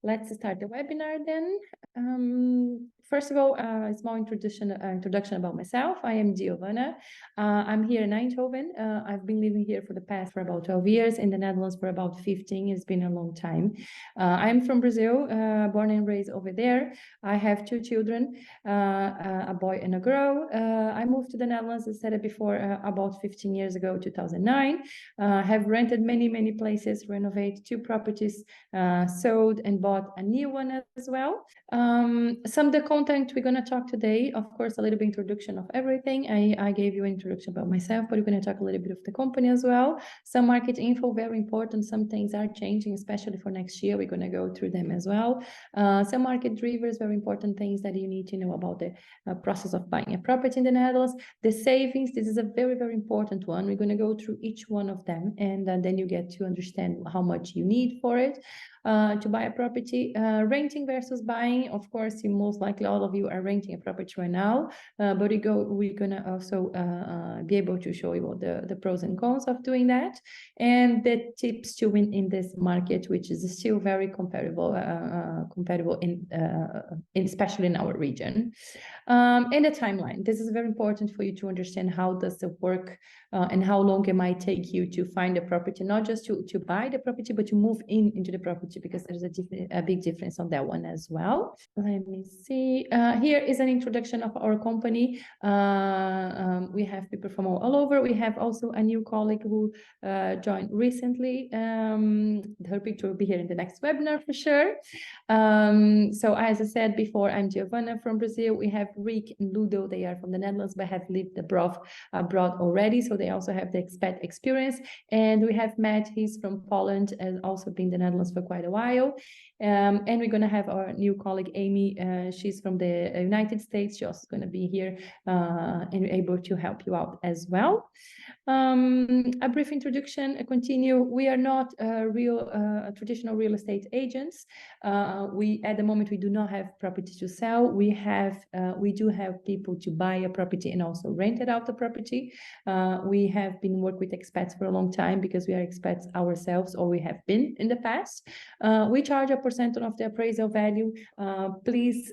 Let's start the webinar then. First of all, a small introduction about myself. I am Diovana. I'm here in Eindhoven. I've been living here for about 12 years, in the Netherlands for about 15. It's been a long time. I'm from Brazil, born and raised over there. I have 2 children, a boy and a girl. I moved to the Netherlands, as I said it before, about 15 years ago, 2009. Have rented many places, renovated 2 properties, sold and bought a new one as well. Some of the content we're going to talk today, of course, a little bit introduction of everything. I gave you an introduction about myself, but we're going to talk a little bit of the company as well. Some market info, very important. Some things are changing, especially for next year. We're going to go through them as well. Some market drivers, very important things that you need to know about the process of buying a property in the Netherlands. The savings, this is a very important one. We're going to go through each one of them, and then you get to understand how much you need for it. To buy a property, renting versus buying. Of course, most likely all of you are renting a property right now, but we're gonna also be able to show you the pros and cons of doing that, and the tips to win in this market, which is still very comparable in especially in our region. And the timeline. This is very important for you to understand how does it work and how long it might take you to find a property, not just to buy the property, but to move into the property, because there's a big difference on that one as well. Let me see. Here is an introduction of our company. We have people from all over. We have also a new colleague who joined recently. Her picture will be here in the next webinar for sure. So as I said before, I'm Diovana from Brazil. We have Rick and Ludo. They are from the Netherlands, but have lived abroad already. So they also have the expat experience. And we have Matt, he's from Poland and also been in the Netherlands for quite a while. And we're going to have our new colleague, Amy. She's from the United States. She's also going to be here and able to help you out as well. A brief introduction, continue. We are not traditional real estate agents. At the moment, we do not have property to sell. We do have people to buy a property and also rent it out the property. We have been working with expats for a long time because we are expats ourselves, or we have been in the past. We charge a percent of the appraisal value. Please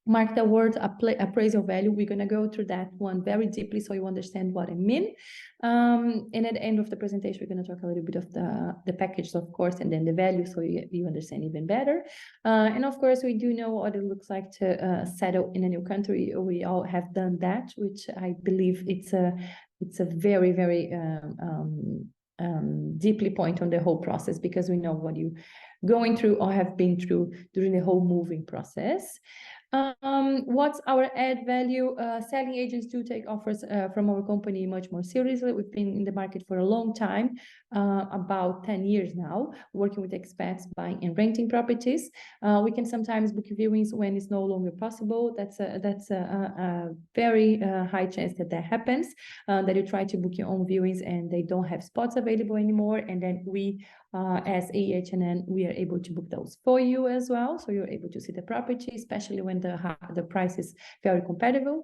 mark the word appraisal value. We're going to go through that one very deeply so you understand what I mean. And at the end of the presentation, we're going to talk a little bit of the package, of course, and then the value so you understand even better. And of course, we do know what it looks like to settle in a new country. We all have done that, which I believe it's a very deeply point on the whole process, because we know what you going through or have been through during the whole moving process. What's our add value? Selling agents do take offers from our company much more seriously. We've been in the market for a long time, about 10 years now, working with expats, buying and renting properties. We can sometimes book viewings when it's no longer possible. That's a very high chance that happens, that you try to book your own viewings and they don't have spots available anymore. And then we, as EHN, we are able to book those for you as well. So you're able to see the property, especially when the price is very compatible.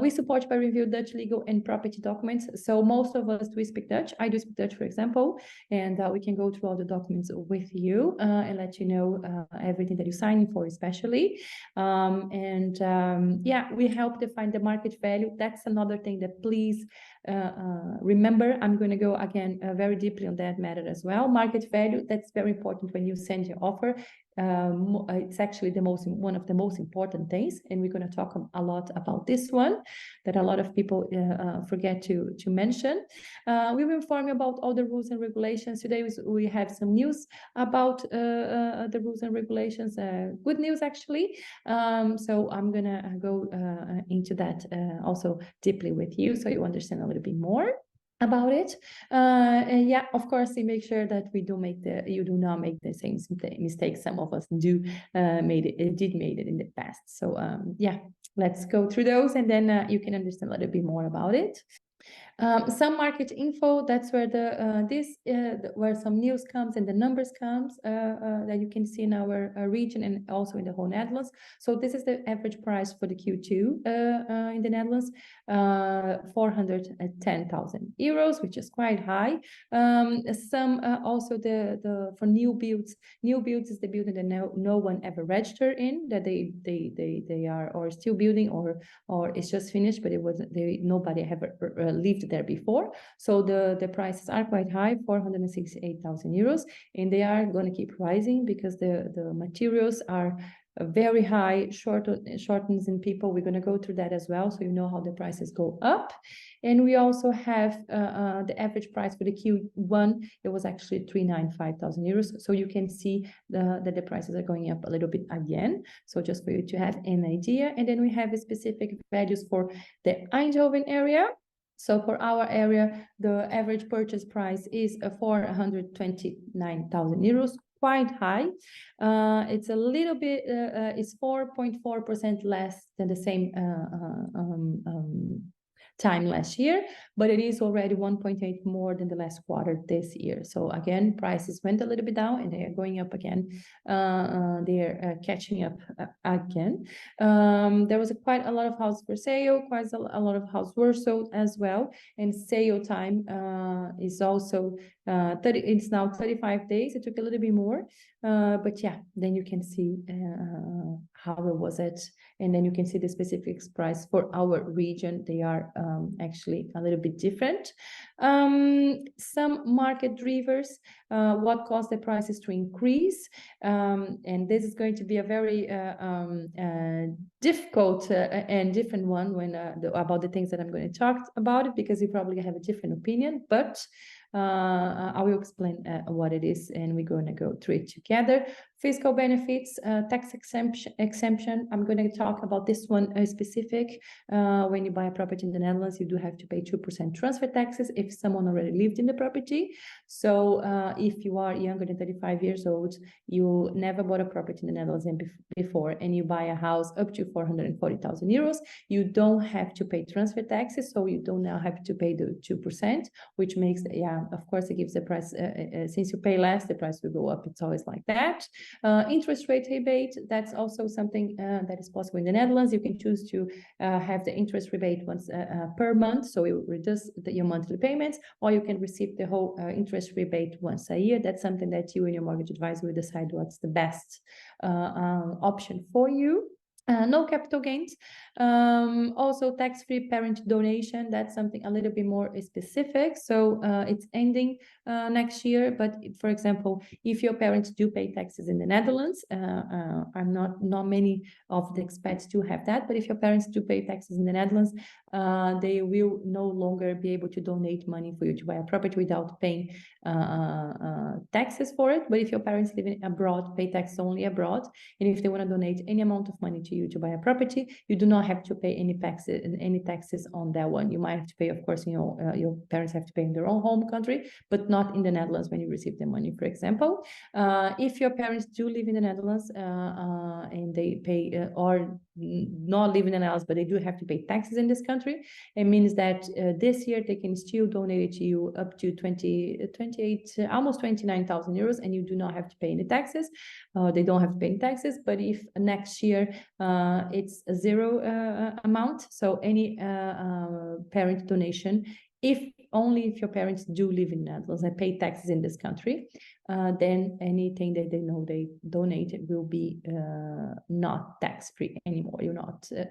We support by review Dutch legal and property documents. So most of us do speak Dutch. I do speak Dutch, for example, and we can go through all the documents with you and let you know everything that you're signing for, especially. Yeah, we help define the market value. That's another thing that please remember. I'm going to go again very deeply on that matter as well. Market value, that's very important when you send your offer. It's actually one of the most important things, and we're going to talk a lot about this one that a lot of people forget to mention. We will inform you about all the rules and regulations. Today we have some news about the rules and regulations, good news actually. So I'm going to go into that also deeply with you so you understand a little bit more about it. And yeah, of course, we make sure that you do not make the same mistakes some of us did made it in the past. So yeah, let's go through those, and then you can understand a little bit more about it. Some market info, that's where where some news comes and the numbers comes that you can see in our region and also in the whole Netherlands. So this is the average price for the Q2 in the Netherlands, 410,000 euros, which is quite high. Some also for new builds is the building that no one ever registered in, that they are or still building or it's just finished, but nobody ever lived there before. So the prices are quite high, 468,000 euros, and they are going to keep rising because the materials are very high, shortens in people. We're going to go through that as well, so you know how the prices go up. And we also have the average price for the Q1. It was actually 395,000 euros. So you can see that the prices are going up a little bit again. So just for you to have an idea. And then we have specific values for the Eindhoven area. So for our area, the average purchase price is 429,000 euros, quite high. It's a little bit, it's 4.4% less than the same time last year, but it is already 1.8 more than the last quarter this year. So again, prices went a little bit down and they are going up again. They are catching up again. There was quite a lot of houses for sale, quite a lot of houses were sold as well. And sale time is also it's now 35 days. It took a little bit more, but yeah, then you can see how it was it. And then you can see the specific price for our region. They are actually a little bit different. Some market drivers, what caused the prices to increase. And this is going to be a very difficult and different one when about the things that I'm going to talk about it, because you probably have a different opinion, but I will explain what it is, and we're going to go through it together. Fiscal benefits, tax exemption. I'm going to talk about this one specific. When you buy a property in the Netherlands, you do have to pay 2% transfer taxes if someone already lived in the property. So if you are younger than 35 years old, you never bought a property in the Netherlands before, and you buy a house up to 440,000 euros, you don't have to pay transfer taxes. So you don't now have to pay the 2%, which makes, of course, it gives the price, since you pay less, the price will go up. It's always like that. Interest rate rebate, that's also something that is possible in the Netherlands. You can choose to have the interest rebate once per month, so it will reduce your monthly payments, or you can receive the whole interest rebate once a year. That's something that you and your mortgage advisor will decide what's the best option for you. No capital gains. Also tax-free parent donation. That's something a little bit more specific. So it's ending next year. But for example, if your parents do pay taxes in the Netherlands, I'm not many of the expats do have that. But if your parents do pay taxes in the Netherlands, they will no longer be able to donate money for you to buy a property without paying taxes for it. But if your parents live abroad, pay taxes only abroad, and if they want to donate any amount of money to you to buy a property, you do not have to pay any taxes on that one. You might have to pay, of course, your parents have to pay in their own home country, but not in the Netherlands when you receive the money, for example. If your parents do live in the Netherlands and they pay or not live in the Netherlands, but they do have to pay taxes in this country, it means that this year they can still donate it to you up to 28, almost 29,000 euros, and you do not have to pay any taxes. They don't have to pay any taxes. But if next year it's a zero amount, so any parent donation, only if your parents do live in the Netherlands and pay taxes in this country, then anything that they know they donated will be not tax-free anymore.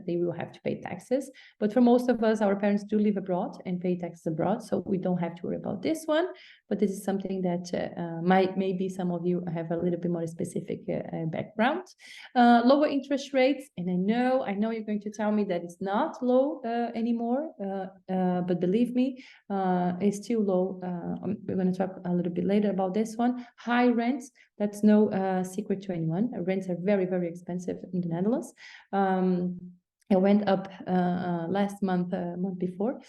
They will have to pay taxes. But for most of us, our parents do live abroad and pay taxes abroad, so we don't have to worry about this one. But this is something that maybe some of you have a little bit more specific background. Lower interest rates, and I know you're going to tell me that it's not low anymore, but believe me, it's still low. We're going to talk a little bit later about this one. High rents, that's no secret to anyone. Rents are very, very expensive in the Netherlands. It went up last month, month before,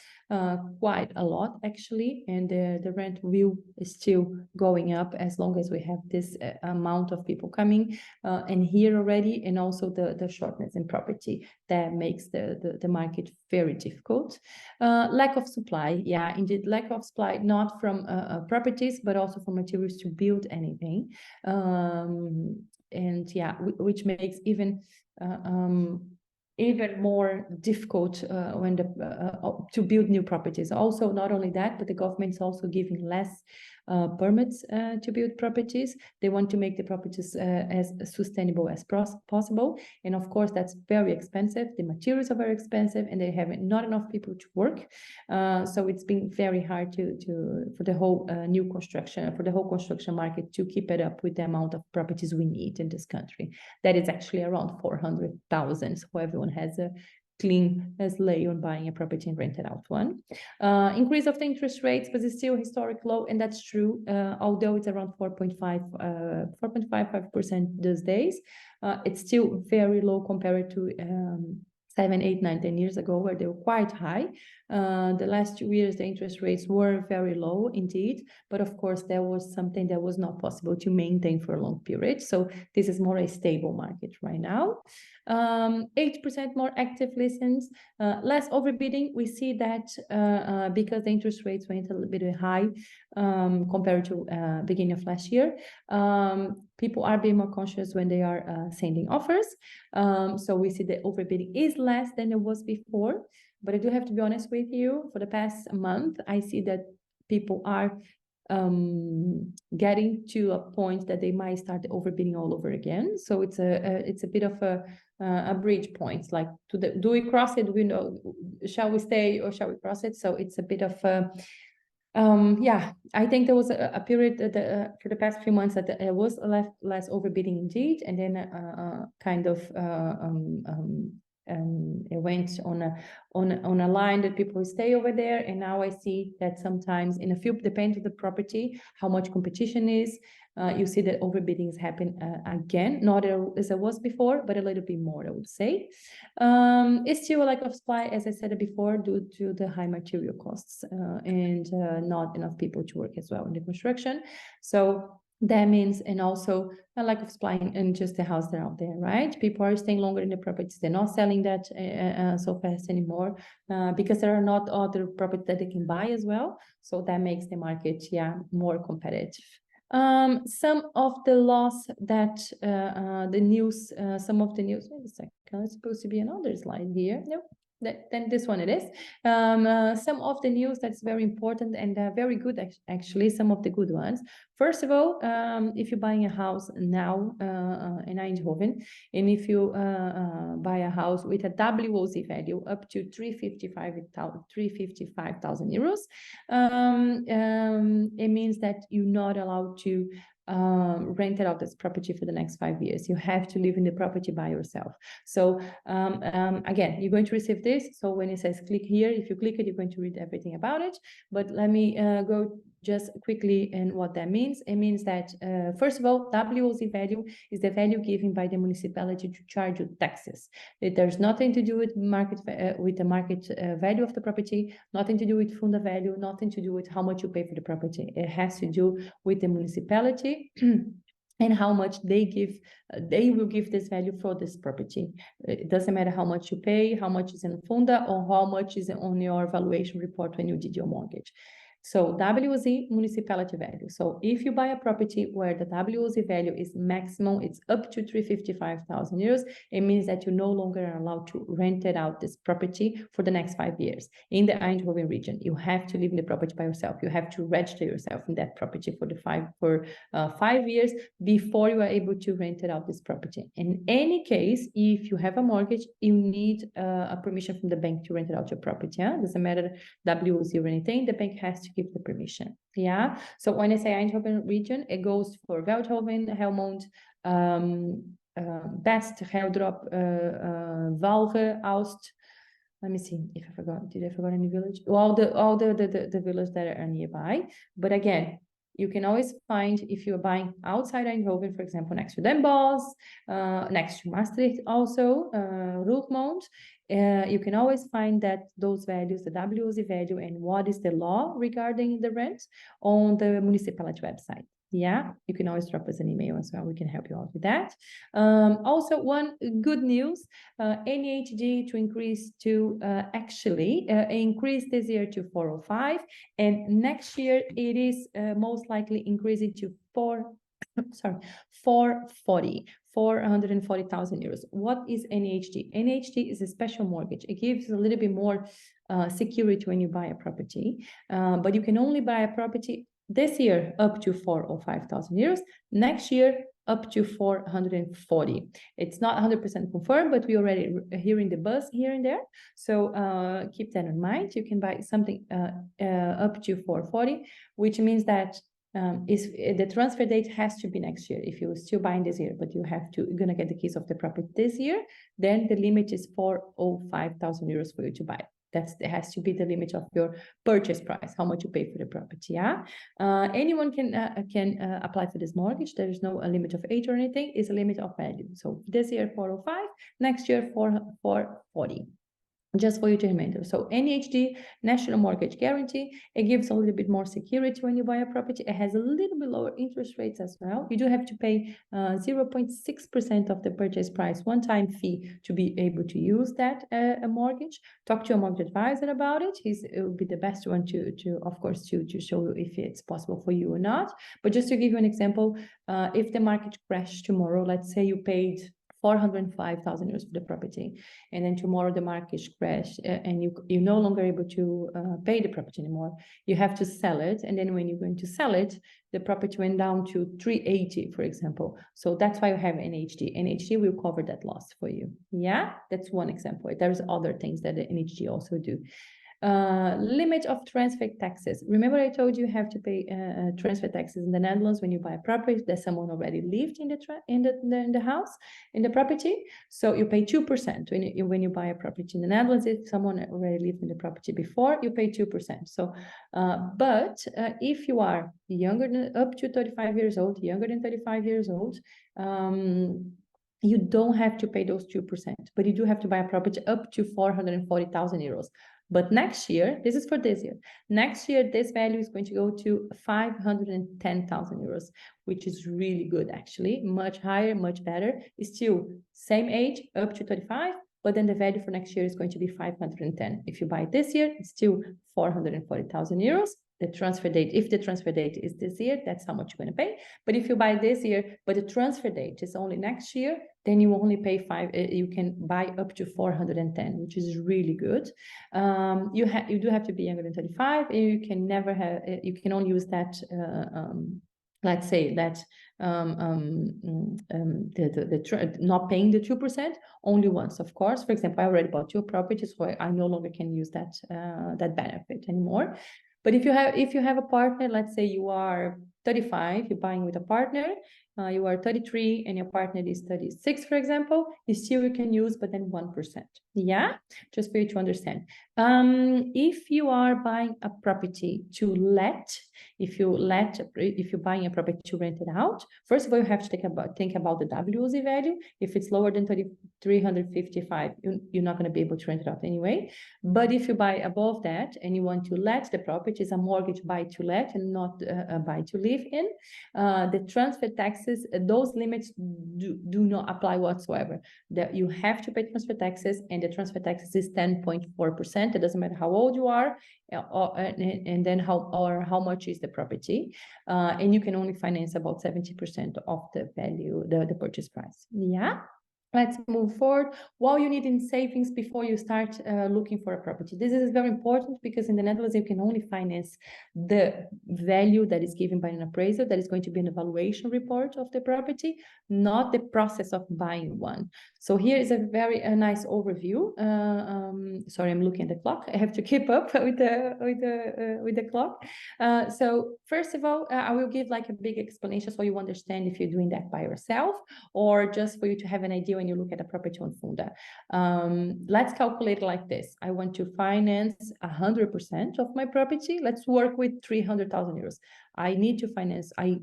quite a lot actually, and the rent will still going up as long as we have this amount of people coming and here already, and also the shortness in property that makes the market very difficult. Lack of supply, yeah, indeed, lack of supply, not from properties, but also from materials to build anything, and yeah, which makes even more difficult when to build new properties. Also, not only that, but the government is also giving less permits to build properties. They want to make the properties as sustainable as possible. And of course, that's very expensive. The materials are very expensive and they have not enough people to work. So it's been very hard for the whole for the whole construction market to keep it up with the amount of properties we need in this country. That is actually around 400,000. So everyone has a clean slate on buying a property and rented out one. Increase of the interest rates, but it's still historic low, and that's true. Although it's around 4.55% these days, it's still very low compared to 7, 8, 9, 10 years ago, where they were quite high. The last 2 years, the interest rates were very low indeed, but of course, there was something that was not possible to maintain for a long period. So this is more a stable market right now. 8% more active listings, less overbidding. We see that because the interest rates went a little bit high compared to beginning of last year, people are being more conscious when they are sending offers. So we see the overbidding is less than it was before. But I do have to be honest with you, for the past month, I see that people are getting to a point that they might start overbidding all over again. So it's a bit of a bridge point, like do we cross it? We know, shall we stay or shall we cross it? So it's a bit of yeah, I think there was a period that, for the past few months that it was less overbidding indeed, and then kind of it went on a line that people stay over there, and now I see that sometimes in a few, depends on the property, how much competition is. You see that overbiddings happen again, not as it was before, but a little bit more, I would say. It's still a lack of supply, as I said before, due to the high material costs and not enough people to work as well in the construction. So that means, and also a lack of supply in just the house that are out there, right? People are staying longer in the properties. They're not selling that so fast anymore because there are not other properties that they can buy as well. So that makes the market, yeah, more competitive. Some of the laws that the news, some of the news, wait a second, it's supposed to be another slide here. No, then this one it is. Some of the news that's very important and very good, actually, some of the good ones. First of all, if you're buying a house now in Eindhoven, and if you buy a house with a WOZ value up to 355,000 euros, it means that you're not allowed to rent it out this property for the next 5 years. You have to live in the property by yourself. So again, you're going to receive this. So when it says click here, if you click it, you're going to read everything about it. But let me go just quickly and what that means. It means that first of all, WOZ value is the value given by the municipality to charge you taxes. There's nothing to do with the market value of the property, nothing to do with funda value, nothing to do with how much you pay for the property. It has to do with the municipality and how much they will give this value for this property. It doesn't matter how much you pay, how much is in funda, or how much is on your valuation report when you did your mortgage. So WOZ municipality value. So if you buy a property where the WOZ value is maximum, it's up to 355,000 euros, it means that you no longer are allowed to rent it out this property for the next 5 years. In the Eindhoven region, you have to live in the property by yourself. You have to register yourself in that property for 5 years before you are able to rent it out this property. In any case, if you have a mortgage, you need a permission from the bank to rent it out your property. Yeah? Doesn't matter WOZ or anything, the bank has to give the permission. Yeah. So when I say Eindhoven region, it goes for Veldhoven, Helmond, Best, Geldrop, Walge, Aust. Let me see if I forgot. Did I forget any village? All the villages that are nearby. But again, You can always find, if you're buying outside Eindhoven, for example, next to Den Bosch, next to Maastricht also, Roermond, you can always find that those values, the WOZ value and what is the law regarding the rent on the municipality website. Yeah, you can always drop us an email as well. We can help you out with that. Also, one good news, NHG to increase to actually increase this year to 405, and next year it is most likely increasing to 440. 440,000 euros. What is NHG? NHG is a special mortgage. It gives a little bit more security when you buy a property, but you can only buy a property this year up to 405,000 euros. Next year up to 440. It's not 100% confirmed, but we already hearing the buzz here and there. So keep that in mind. You can buy something up to 440, which means that the transfer date has to be next year. If you're still buying this year, but you're gonna get the keys of the property this year, then the limit is 405,000 euros for you to buy. That has to be the limit of your purchase price, how much you pay for the property. Yeah, anyone can apply for this mortgage. There is no limit of age or anything. It's a limit of value. So this year 405, next year 440. Just for you to remember. So NHD, National Mortgage Guarantee, it gives a little bit more security when you buy a property. It has a little bit lower interest rates as well. You do have to pay 0.6% of the purchase price one-time fee to be able to use that a mortgage. Talk to your mortgage advisor about it. It will be the best one to of course, to show you if it's possible for you or not. But just to give you an example, if the market crashed tomorrow, let's say you paid 405,000 euros for the property, and then tomorrow the market crash and you're no longer able to pay the property anymore. You have to sell it, and then when you're going to sell it, the property went down to 380, for example. So that's why you have NHG. NHG will cover that loss for you. Yeah, that's one example. There's other things that the NHG also do. Limit of transfer taxes. Remember I told you have to pay transfer taxes in the Netherlands when you buy a property that someone already lived in the house, in the property. So you pay 2% when you buy a property in the Netherlands. If someone already lived in the property before, you pay 2%. So, but if you are younger than up to 35 years old, younger than 35 years old, you don't have to pay those 2%, but you do have to buy a property up to 440,000 euros. But next year, this is for this year, next year, this value is going to go to 510,000 euros, which is really good, actually, much higher, much better. It's still same age, up to 35, but then the value for next year is going to be 510. If you buy it this year, it's still 440,000 euros. The transfer date, if the transfer date is this year, that's how much you're going to pay. But if you buy this year, but the transfer date is only next year, then you only pay you can buy up to 410, which is really good. You do have to be younger than 35. You can never have, you can only use that, let's say that not paying the 2% only once, of course. For example, I already bought 2 properties, so I no longer can use that that benefit anymore. But if you have a partner, let's say you are 35, you're buying with a partner, you are 33 and your partner is 36, for example, you still can use, but then 1%. Yeah, just for you to understand. If you are buying a property to let, if you're buying a property to rent it out, first of all, you have to think about the WOZ value. If it's lower than 355, you're not going to be able to rent it out anyway. But if you buy above that and you want to let the property, it's a mortgage buy to let and not a buy to live in, the transfer taxes, those limits do not apply whatsoever. That you have to pay transfer taxes, and the transfer taxes is 10.4%. It doesn't matter how old you are, and then how much is the property, and you can only finance about 70% of the value, the purchase price. Yeah. Let's move forward. What you need in savings before you start looking for a property. This is very important because in the Netherlands, you can only finance the value that is given by an appraiser. That is going to be an evaluation report of the property, not the process of buying one. So here is a very nice overview. Sorry, I'm looking at the clock. I have to keep up with the clock. So first of all, I will give like a big explanation so you understand if you're doing that by yourself or just for you to have an idea when you look at a property on Funda. Let's calculate it like this. I want to finance 100% of my property. Let's work with 300,000 euros. I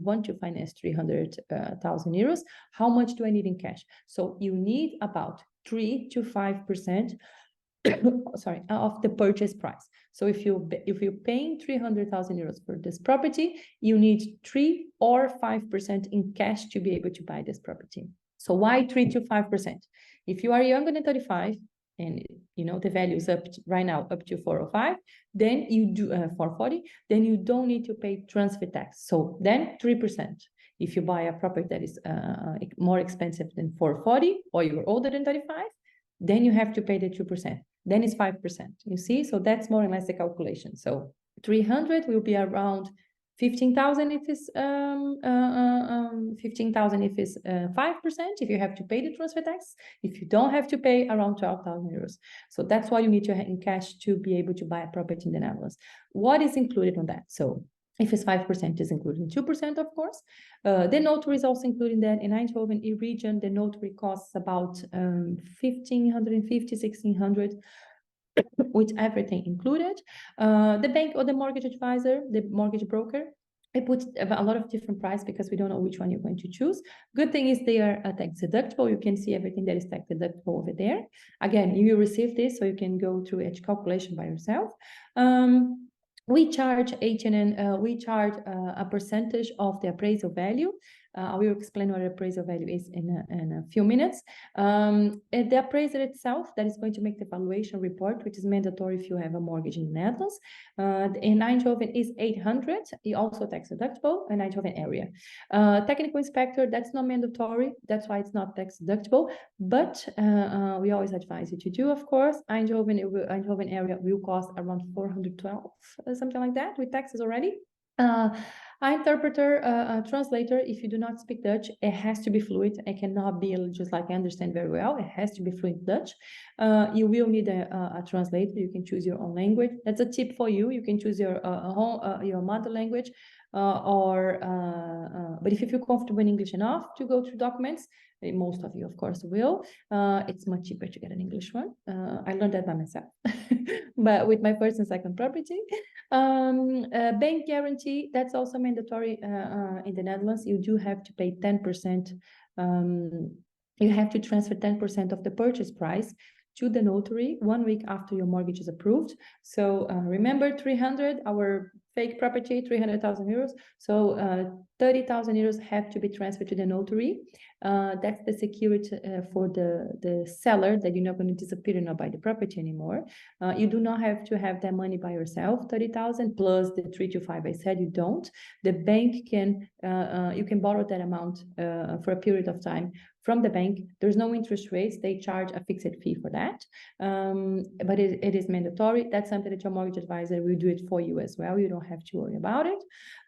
want to finance 300,000 euros. How much do I need in cash? So you need about 3 to 5% sorry, of the purchase price. So if you're paying 300,000 euros for this property, you need 3 or 5% in cash to be able to buy this property. So why 3 to 5%? If you are younger than 35 and you know the value is right now up to 405, then you do 440, then you don't need to pay transfer tax. So then 3%. If you buy a property that is more expensive than 440, or you're older than 35, then you have to pay the 2%. Then it's 5%. You see, so that's more or less the calculation. So 300 will be around 15,000 if it's 15,000 if it's 5%. If you have to pay the transfer tax, if you don't have to pay, around 12,000 euros. So that's why you need to have in cash to be able to buy a property in the Netherlands. What is included on that? So if it's 5%, is including 2%, of course. The notary is also including that. In Eindhoven, region, the notary costs about 1,550, 1,600, with everything included. The bank or the mortgage advisor, the mortgage broker, I put a lot of different price because we don't know which one you're going to choose. Good thing is they are tax deductible. You can see everything that is tax deductible over there. Again, you will receive this, so you can go through each calculation by yourself. We charge EHN, we charge a percentage of the appraisal value. I will explain what appraisal value is in a few minutes. And the appraiser itself, that is going to make the valuation report, which is mandatory if you have a mortgage in the Netherlands. In Eindhoven is 800, also tax deductible in Eindhoven area. Technical inspector, that's not mandatory. That's why it's not tax deductible. But we always advise you to do, of course. Eindhoven area will cost around 412, something like that, with taxes already. Interpreter, translator, if you do not speak Dutch, it has to be fluent. It cannot be just like I understand very well. It has to be fluent Dutch. You will need a translator. You can choose your own language. That's a tip for you. You can choose your mother language, but if you feel comfortable in English enough to go through documents, most of you, of course, will. It's much cheaper to get an English one. I learned that by myself, but with my first and second property. Bank guarantee, that's also mandatory in the Netherlands. You do have to pay 10%. You have to transfer 10% of the purchase price to the notary 1 week after your mortgage is approved. So remember 300, our fake property, 300,000 euros. So 30,000 euros have to be transferred to the notary. That's the security for the seller, that you're not going to disappear and not buy the property anymore. You do not have to have that money by yourself, 30,000 plus the 3 to 5 I said. You don't. The bank can, you can borrow that amount for a period of time from the bank. There's no interest rates. They charge a fixed fee for that. But it is mandatory. That's something that your mortgage advisor will do it for you as well. You don't have to worry about it.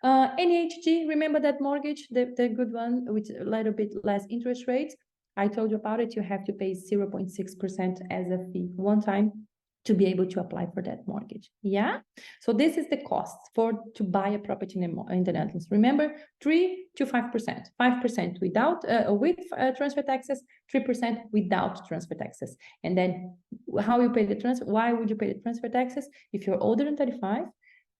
NHG, remember that mortgage, the good one with a little bit less interest rates. I told you about it. You have to pay 0.6% as a fee one time to be able to apply for that mortgage. Yeah. So this is the cost to buy a property in the Netherlands. Remember, 3 to 5%, 5% without with transfer taxes, 3% without transfer taxes. And then how you pay the transfer? Why would you pay the transfer taxes? If you're older than 35,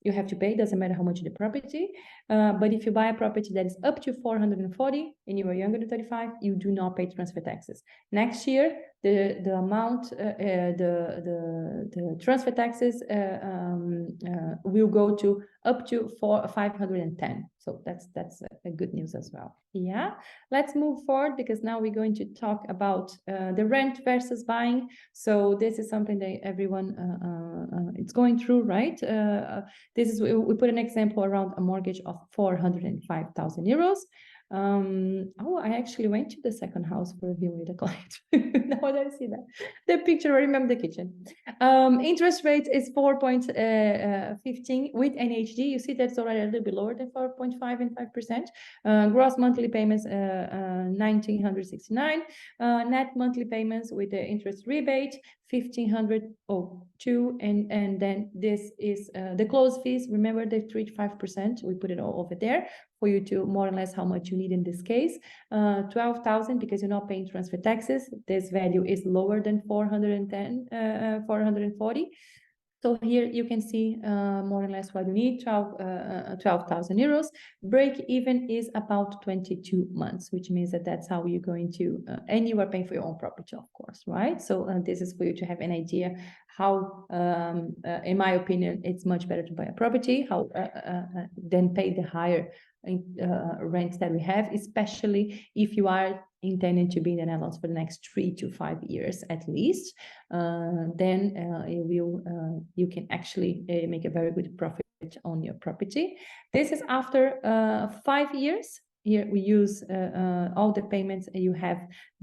you have to pay, doesn't matter how much the property. But if you buy a property that is up to 440 and you are younger than 35, you do not pay transfer taxes. Next year, the amount, the transfer taxes will go to up to 510. So that's a good news as well. Yeah, let's move forward, because now we're going to talk about the rent versus buying. So this is something that everyone it's going through, right? This is, we put an example around a mortgage of 405,000 euros. Oh, I actually went to the second house for a viewing with a client. Now that I see that, the picture, I remember the kitchen. Interest rate is 4.15 with NHG. You see that's already a little bit lower than 4.5 and 5%. Gross monthly payments 1,969. Net monthly payments with the interest rebate 1,502, and then this is the close fees. Remember the 3 to 5%. We put it all over there. for you to more or less how much you need in this case. 12,000 because you're not paying transfer taxes. This value is lower than 410, 440. So here you can see more or less what you need, 12,000 euros. Break even is about 22 months, which means that that's how you're going to, and you are paying for your own property, of course, right? So this is for you to have an idea how, in my opinion, it's much better to buy a property, than pay the higher rents that we have, especially if you are intending to be in the Netherlands for the next 3 to 5 years at least. Then you can actually make a very good profit on your property. This is after 5 years. Here we use all the payments you have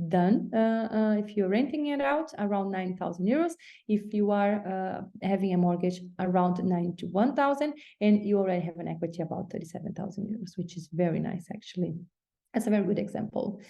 done. If you're renting it out, around 9,000 euros. If you are having a mortgage, around 91,000, and you already have an equity about 37,000 euros, which is very nice actually. That's a very good example.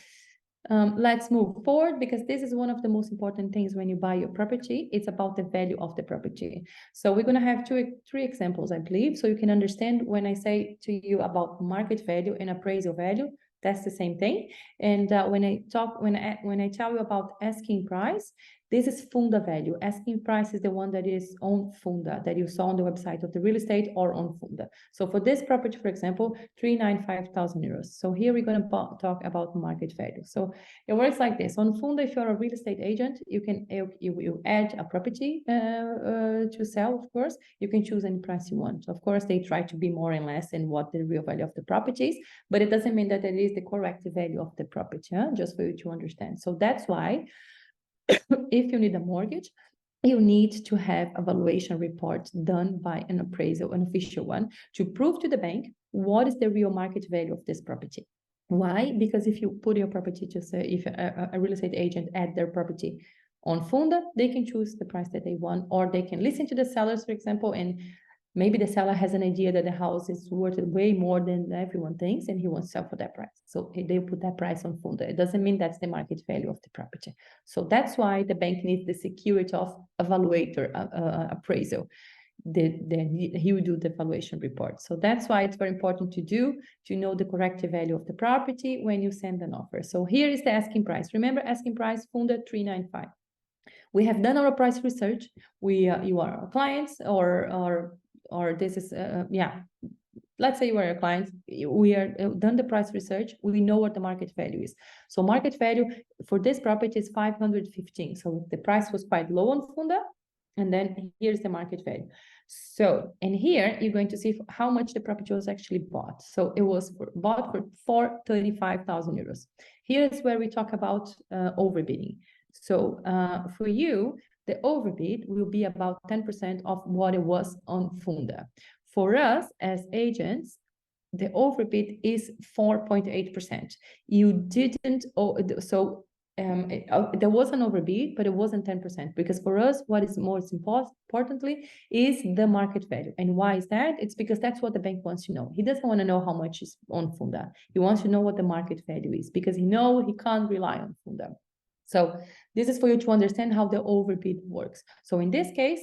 Let's move forward, because this is one of the most important things when you buy your property. It's about the value of the property. So we're going to have three examples, I believe, so you can understand when I say to you about market value and appraisal value, that's the same thing. And when I tell you about asking price, this is Funda value. Asking price is the one that is on Funda, that you saw on the website of the real estate or on Funda. So for this property, for example, 395,000 euros. So here we're going to talk about market value. So it works like this. On Funda, if you're a real estate agent, you can you add a property to sell, of course. You can choose any price you want. Of course, they try to be more and less than what the real value of the property is, but it doesn't mean that it is the correct value of the property, just for you to understand. So that's why if you need a mortgage, you need to have a valuation report done by an appraisal, an official one, to prove to the bank what is the real market value of this property. Why? Because if you put your property to say, if a real estate agent add their property on Funda, they can choose the price that they want, or they can listen to the sellers, for example, and maybe the seller has an idea that the house is worth way more than everyone thinks, and he wants to sell for that price. So they put that price on Funda. It doesn't mean that's the market value of the property. So that's why the bank needs the security of evaluator appraisal. He will do the valuation report. So that's why it's very important to know the correct value of the property when you send an offer. So here is the asking price. Remember, asking price, Funda 395. We have done our price research. You are our clients, or this is, let's say you are a client, we are done the price research, we know what the market value is. So market value for this property is 515. So the price was quite low on Funda, and then here's the market value. So, and here you're going to see how much the property was actually bought. So it was bought for 435,000 euros. Here's where we talk about overbidding. So for you, the overbid will be about 10% of what it was on Funda. For us as agents, the overbid is 4.8%. You didn't, there was an overbid, but it wasn't 10%, because for us, what is most importantly is the market value. And why is that? It's because that's what the bank wants to know. He doesn't want to know how much is on Funda. He wants to know what the market value is, because he knows he can't rely on Funda. So this is for you to understand how the overbid works. So in this case,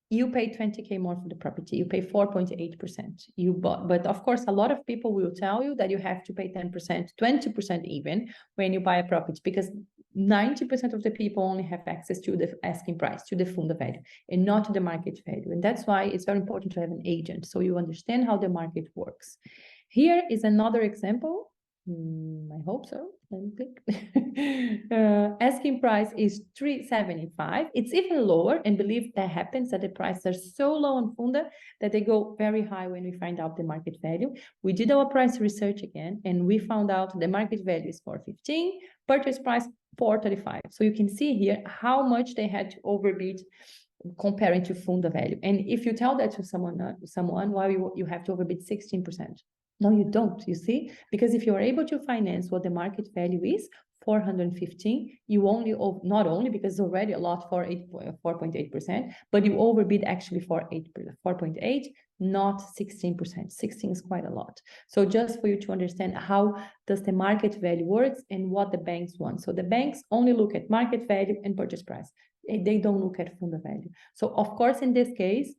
you pay 20K more for the property. You pay 4.8%. You bought, but of course, a lot of people will tell you that you have to pay 10%, 20% even when you buy a property, because 90% of the people only have access to the asking price, to the Funda value, and not to the market value. And that's why it's very important to have an agent, so you understand how the market works. Here is another example. I hope so. Let me click. Asking price is 375. It's even lower, and believe that happens, that the prices are so low on Funda that they go very high when we find out the market value. We did our price research again, and we found out the market value is 415, purchase price 435. So you can see here how much they had to overbid comparing to Funda value. And if you tell that to someone, why you have to overbid 16%. No, you don't, you see? Because if you are able to finance what the market value is, 415, you only, not only because it's already a lot for 4.8%, but you overbid actually for 4.8, not 16%. 16 is quite a lot. So just for you to understand how does the market value works and what the banks want. So the banks only look at market value and purchase price. They don't look at Funda value. So of course, in this case,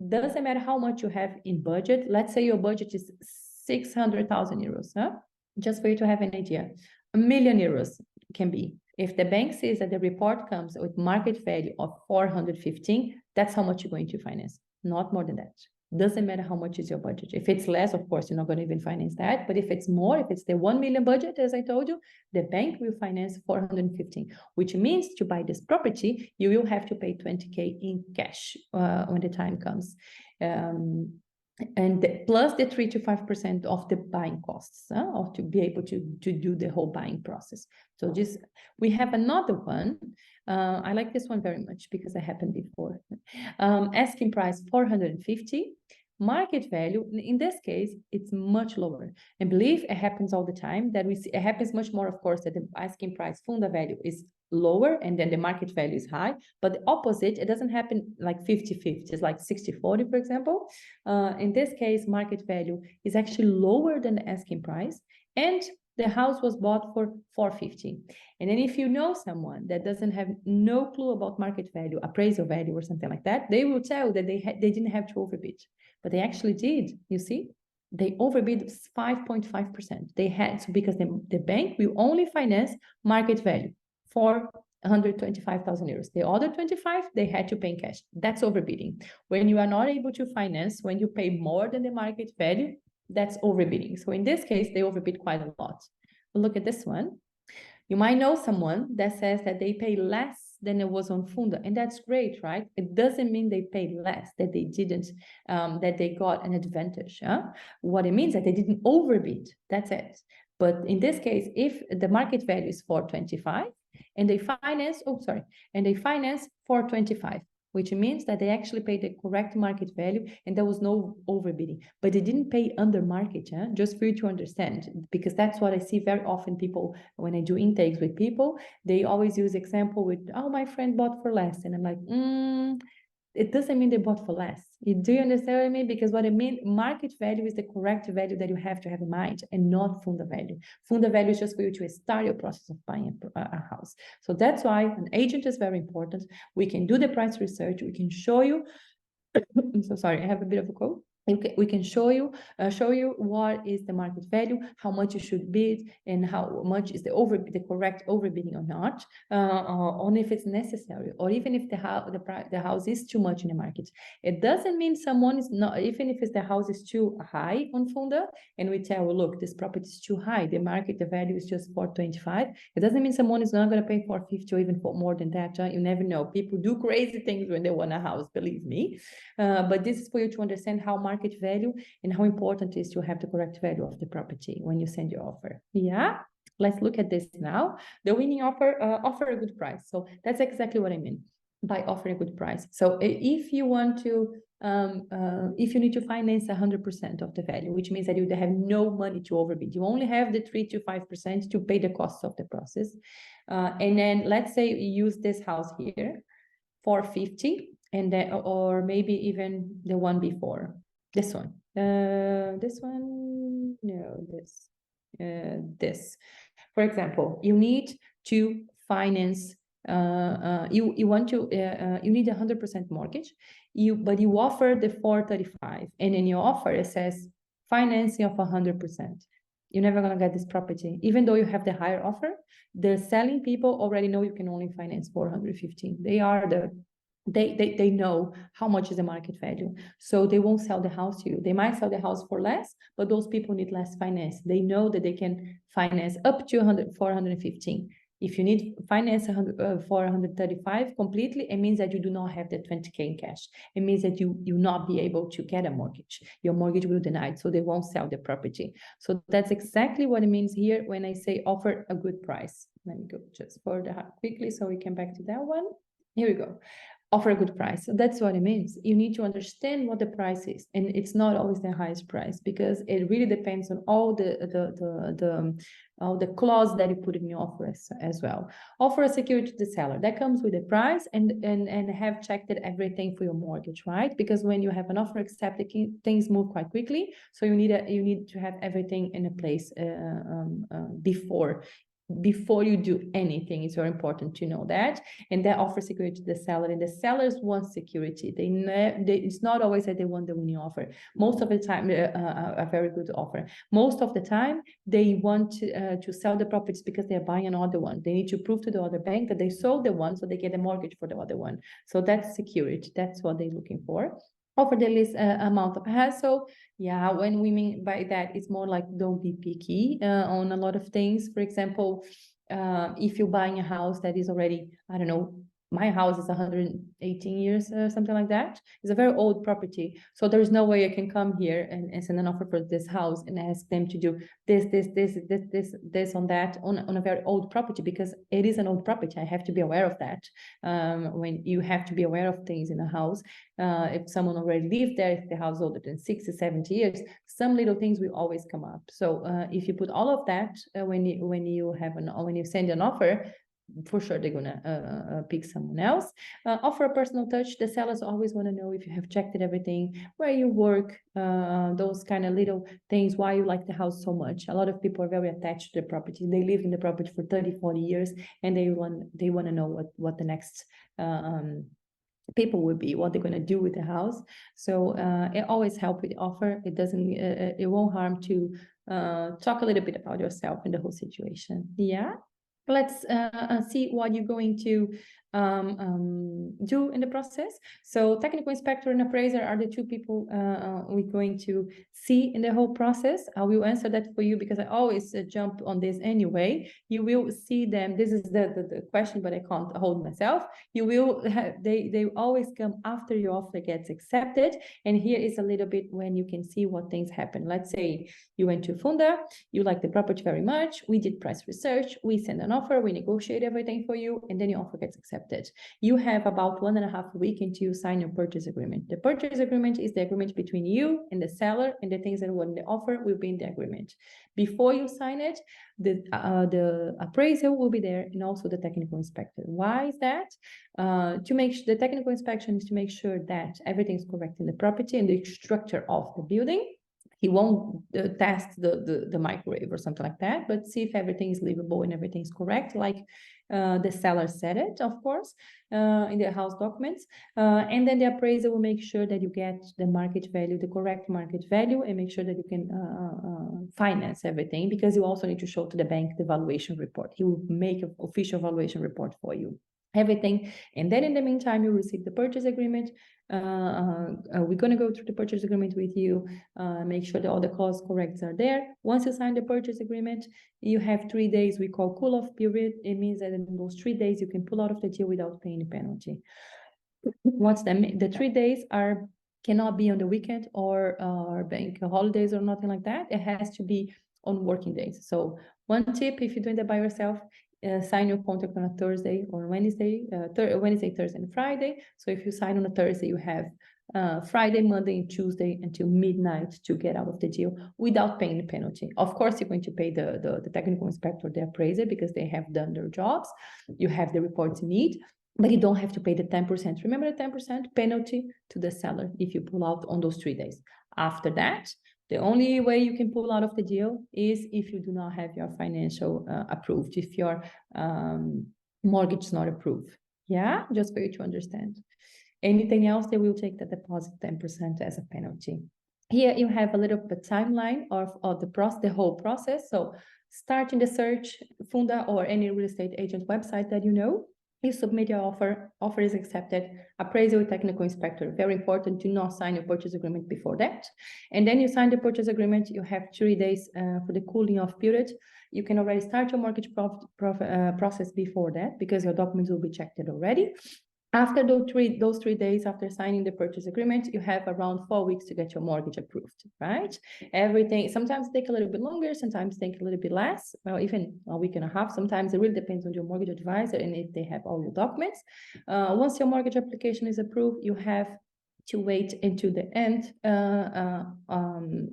doesn't matter how much you have in budget. Let's say your budget is 600,000 euros, huh? Just for you to have an idea. €1 million can be. If the bank says that the report comes with market value of 415, that's how much you're going to finance, not more than that. Doesn't matter how much is your budget. If it's less, of course, you're not going to even finance that. But if it's more, if it's the 1 million budget, as I told you, the bank will finance 415, which means to buy this property, you will have to pay 20K in cash when the time comes. And plus the 3 to 5% of the buying costs, or to be able to do the whole buying process. So this, we have another one. I like this one very much because it happened before. Asking price 450, market value. In this case, it's much lower. And believe it happens all the time that we see. It happens much more, of course, that the asking price funda value is lower and then the market value is high, but the opposite, it doesn't happen like 50-50, it's like 60-40, for example. In this case, market value is actually lower than the asking price, and the house was bought for 450. And then if you know someone that doesn't have no clue about market value, appraisal value or something like that, they will tell that they didn't have to overbid, but they actually did, you see? They overbid 5.5%. They had to, because the bank will only finance market value for 125,000 euros. The other 25, they had to pay in cash. That's overbidding. When you are not able to finance, when you pay more than the market value, that's overbidding. So in this case, they overbid quite a lot. But look at this one. You might know someone that says that they pay less than it was on Funda, and that's great, right? It doesn't mean they paid less, that they didn't, that they got an advantage. What it means is that they didn't overbid. That's it. But in this case, if the market value is 425, and they finance, and they finance 425, which means that they actually paid the correct market value and there was no overbidding, but they didn't pay under market, just for you to understand, because that's what I see very often. People, when I do intakes with people, they always use example with, oh, my friend bought for less. And I'm like, it doesn't mean they bought for less. Do you understand what I mean? Because what I mean, market value is the correct value that you have to have in mind, and not funda value. Funda value is just for you to start your process of buying a house. So that's why an agent is very important. We can do the price research. We can show you. I'm so sorry, I have a bit of a cold. We can show you what is the market value, how much you should bid, and how much is the correct overbidding or not, only if it's necessary, or even if the house is too much in the market. It doesn't mean someone is not, even if the house is too high on Funda, and we tell, look, this property is too high, the value is just 425. It doesn't mean someone is not going to pay 450 or even for more than that. You never know. People do crazy things when they want a house, believe me. But this is for you to understand how market value and how important it is to have the correct value of the property when you send your offer. Yeah, let's look at this now. The winning offer, offer a good price. So that's exactly what I mean by offering a good price. So if you want to, if you need to finance 100% of the value, which means that you have no money to overbid, you only have the 3 to 5% to pay the costs of the process. And then let's say you use this house here, 450. And then, or maybe even the one before, this one, this. For example, you need to finance. You need 100% mortgage. But you offer the 435, and in your offer it says financing of 100%. You're never gonna get this property, even though you have the higher offer. The selling people already know you can only finance 415. They know how much is the market value, so they won't sell the house to you. They might sell the house for less, but those people need less finance. They know that they can finance up to 415. If you need finance 435 completely, it means that you do not have the 20K in cash. It means that you not be able to get a mortgage. Your mortgage will deny it, so they won't sell the property. So that's exactly what it means here when I say offer a good price. Let me go just further quickly so we can back to that one. Here we go. Offer a good price. So that's what it means. You need to understand what the price is, and it's not always the highest price, because it really depends on all the clause that you put in your offer as well. Offer a security to the seller. That comes with the price, and have checked everything for your mortgage, right? Because when you have an offer accepted, things move quite quickly. So you need to have everything in a place before before you do anything. It's very important to know that, and that offers security to the seller, and the sellers want security. It's not always that they want the winning offer. Most of the time, a very good offer. Most of the time, they want to sell the properties because they're buying another one. They need to prove to the other bank that they sold the one, so they get a mortgage for the other one. So that's security. That's what they're looking for. Offer the least amount of hassle. Yeah, when we mean by that, it's more like don't be picky on a lot of things. For example, if you're buying a house that is already, I don't know, my house is 118 years, something like that. It's a very old property. So there's no way I can come here and send an offer for this house and ask them to do this on that on a very old property, because it is an old property. I have to be aware of that. When you have to be aware of things in a house, if someone already lived there, if the house is older than 60, 70 years, some little things will always come up. So if you put all of that when you send an offer, for sure they're gonna pick someone else. Offer a personal touch. The sellers always want to know if you have checked everything, where you work, those kind of little things, why you like the house so much. A lot of people are very attached to the property. They live in the property for 30, 40 years, and they want to know what the next people will be, what they're going to do with the house. So it always helps with the offer. It won't harm to talk a little bit about yourself and the whole situation. Yeah. Let's see what you're going to do in the process. So technical inspector and appraiser are the two people we're going to see in the whole process. I will answer that for you because I always jump on this anyway. You will see them. This is the question, but I can't hold myself. You will they always come after your offer gets accepted. And here is a little bit when you can see what things happen. Let's say you went to Funda, you like the property very much. We did price research. We send an offer. We negotiate everything for you, and then your offer gets accepted. You have about 1.5 weeks until you sign your purchase agreement. The purchase agreement is the agreement between you and the seller, and the things that were in the offer will be in the agreement. Before you sign it, the appraisal will be there, and also the technical inspector. Why is that? To make the technical inspection is to make sure that everything is correct in the property and the structure of the building. He won't test the microwave or something like that, but see if everything is livable and everything is correct, like the seller said it, of course, in the house documents. And then the appraiser will make sure that you get the market value, the correct market value, and make sure that you can finance everything, because you also need to show to the bank the valuation report. He will make an official valuation report for you. Everything. And then in the meantime, you receive the purchase agreement. We're going to go through the purchase agreement with you, make sure that all the clause corrects are there. Once you sign the purchase agreement, you have 3 days we call cool-off period. It means that in those 3 days, you can pull out of the deal without paying a penalty. What's the 3 days cannot be on the weekend or bank holidays or nothing like that. It has to be on working days. So one tip, if you're doing that by yourself, sign your contract on a Thursday or Wednesday, Thursday, and Friday. So if you sign on a Thursday, you have Friday, Monday, and Tuesday until midnight to get out of the deal without paying the penalty. Of course, you're going to pay the technical inspector, the appraiser, because they have done their jobs. You have the reports you need, but you don't have to pay the 10%. Remember the 10% penalty to the seller if you pull out on those 3 days. After that, the only way you can pull out of the deal is if you do not have your financial approved, if your mortgage is not approved. Yeah, just for you to understand. Anything else, they will take the deposit 10% as a penalty. Here you have a little bit timeline of the whole process. So starting the search, Funda or any real estate agent website that you know. You submit your offer is accepted, appraisal with technical inspector. Very important to not sign a purchase agreement before that. And then you sign the purchase agreement, you have 3 days for the cooling off period. You can already start your mortgage process before that, because your documents will be checked already. After those 3 days after signing the purchase agreement, you have around 4 weeks to get your mortgage approved, right? Everything, sometimes take a little bit longer, sometimes take a little bit less, well, even a week and a half. Sometimes it really depends on your mortgage advisor and if they have all your documents. Once your mortgage application is approved, you have to wait until the end.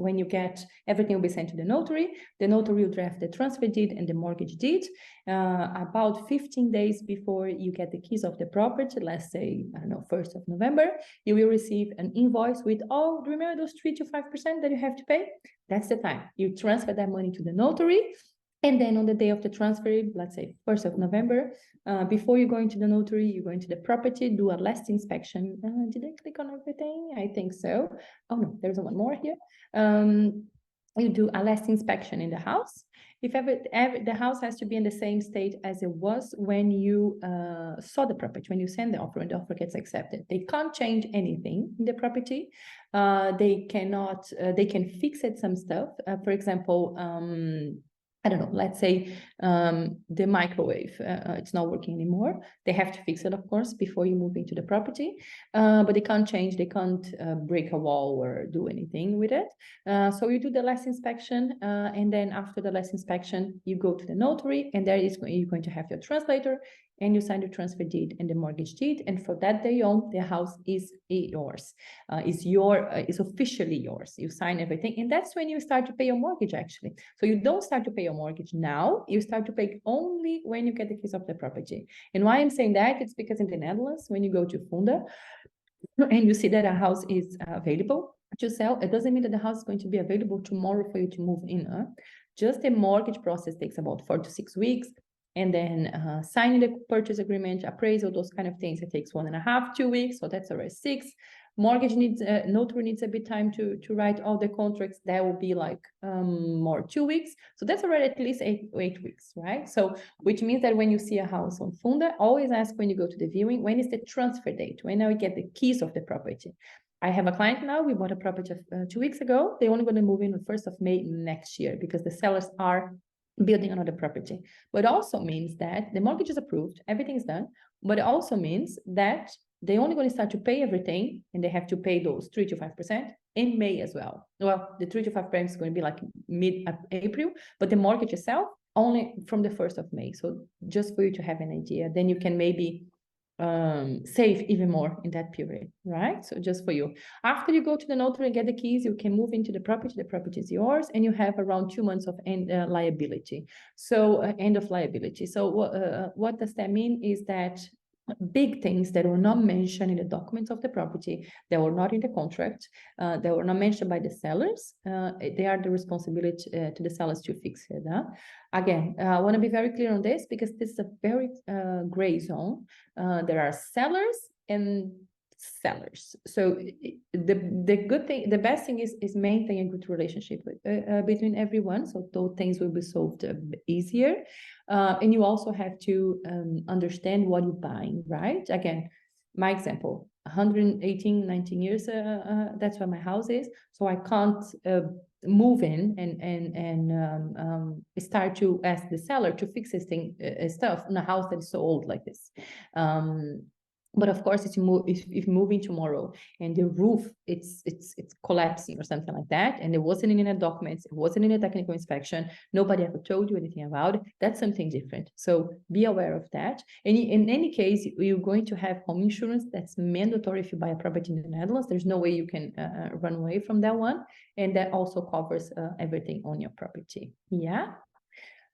When you get everything will be sent to the notary. The notary will draft the transfer deed and the mortgage deed. About 15 days before you get the keys of the property, let's say, I don't know, 1st of November, you will receive an invoice with all, remember those 3 to 5% that you have to pay? That's the time. You transfer that money to the notary. And then on the day of the transfer, let's say 1st of November, before you go into the notary, you go into the property, do a last inspection. Did I click on everything? I think so. Oh no, there's one more here. You do a last inspection in the house. If ever the house has to be in the same state as it was when you saw the property, when you send the offer and the offer gets accepted. They can't change anything in the property. They cannot, they can fix it some stuff. For example, I don't know, let's say the microwave, it's not working anymore. They have to fix it, of course, before you move into the property, but they can't change, they can't break a wall or do anything with it. So you do the last inspection, and then after the last inspection, you go to the notary, and there is you're going to have your translator, and you sign the transfer deed and the mortgage deed, and for that day on, the house is yours, is officially yours. You sign everything, and that's when you start to pay your mortgage, actually. So you don't start to pay your mortgage now, you start to pay only when you get the keys of the property. And why I'm saying that, it's because in the Netherlands, when you go to Funda, and you see that a house is available to sell, it doesn't mean that the house is going to be available tomorrow for you to move in. Just the mortgage process takes about 4 to 6 weeks. And then signing the purchase agreement, appraisal, those kind of things, it takes 1.5, 2 weeks. So that's already 6. Mortgage needs, notary needs a bit time to write all the contracts. That will be like more 2 weeks. So that's already at least 8 weeks, right? So which means that when you see a house on Funda, always ask when you go to the viewing, when is the transfer date? When I get the keys of the property? I have a client now, we bought a property 2 weeks ago. They're only going to move in on 1st of May next year because the sellers are building another property. But it also means that the mortgage is approved, everything is done, but it also means that they're only going to start to pay everything, and they have to pay those 3 to 5% in May as well. Well, the 3 to 5% is going to be like mid-April, but the mortgage itself only from the 1st of May. So just for you to have an idea, then you can maybe save even more in that period, right? So just for you, after you go to the notary and get the keys, you can move into the property is yours, and you have around 2 months of end liability. So end of liability. So what does that mean is that big things that were not mentioned in the documents of the property, that were not in the contract, that were not mentioned by the sellers, they are the responsibility to the sellers to fix it. Again, I want to be very clear on this because this is a very gray zone. There are sellers and sellers. So the good thing, the best thing is maintain a good relationship between everyone. So those things will be solved easier. And you also have to understand what you're buying, right? Again, my example, 118, 19 years, that's where my house is. So I can't move in and start to ask the seller to fix his stuff in a house that is so old like this. But of course, if you're moving tomorrow and the roof it's collapsing or something like that, and it wasn't in the documents, it wasn't in a technical inspection, nobody ever told you anything about it, that's something different. So be aware of that. And in any case, you're going to have home insurance that's mandatory if you buy a property in the Netherlands. There's no way you can run away from that one, and that also covers everything on your property. Yeah.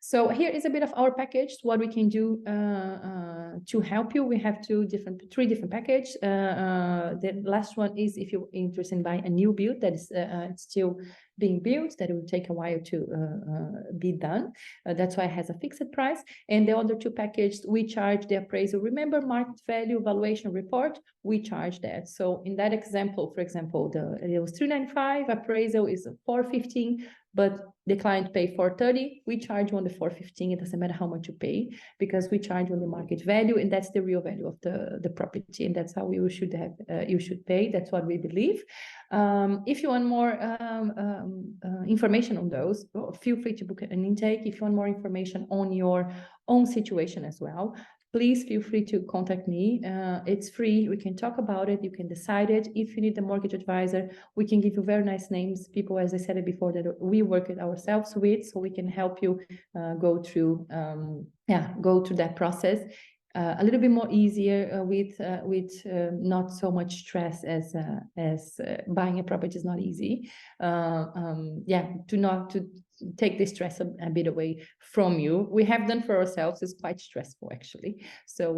So here is a bit of our package, what we can do to help you. We have three different packages. The last one is if you're interested in buying a new build that is still being built, that it will take a while to be done. That's why it has a fixed price. And the other two packages, we charge the appraisal. Remember, market value valuation report, we charge that. So in that example, for example, it was 395, appraisal is 415, but the client pay 430, we charge you on the 415. It doesn't matter how much you pay, because we charge on the market value, and that's the real value of the property, and that's how you should pay. That's what we believe. If you want more information on those, feel free to book an intake. If you want more information on your own situation as well, please feel free to contact me. It's free. We can talk about it. You can decide it. If you need a mortgage advisor, we can give you very nice names, people, as I said it before, that we work it ourselves with, so we can help you go through that process a little bit more easier with not so much stress as buying a property is not easy. To take the stress a bit away from you. We have done for ourselves. It's quite stressful, actually. So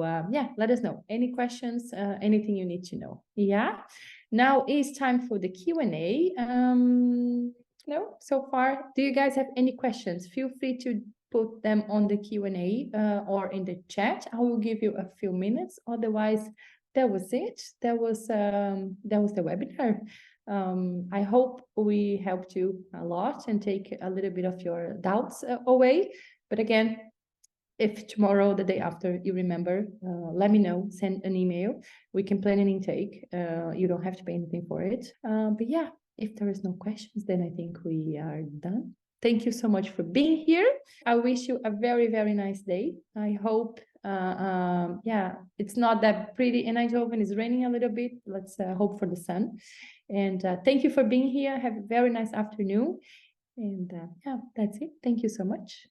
let us know. Any questions, anything you need to know. Yeah. Now is time for the Q&A. No, so far, do you guys have any questions? Feel free to put them on the Q&A or in the chat. I will give you a few minutes. Otherwise, that was it. That was the webinar. I hope we helped you a lot and take a little bit of your doubts away. But again, if tomorrow, the day after, you remember, let me know, send an email. We can plan an intake. You don't have to pay anything for it. But yeah, if there is no questions, then I think we are done. Thank you so much for being here. I wish you a very, very nice day. I hope, yeah, it's not that pretty in Eindhoven. It's raining a little bit. Let's hope for the sun. And thank you for being here. Have a very nice afternoon. And yeah, that's it. Thank you so much.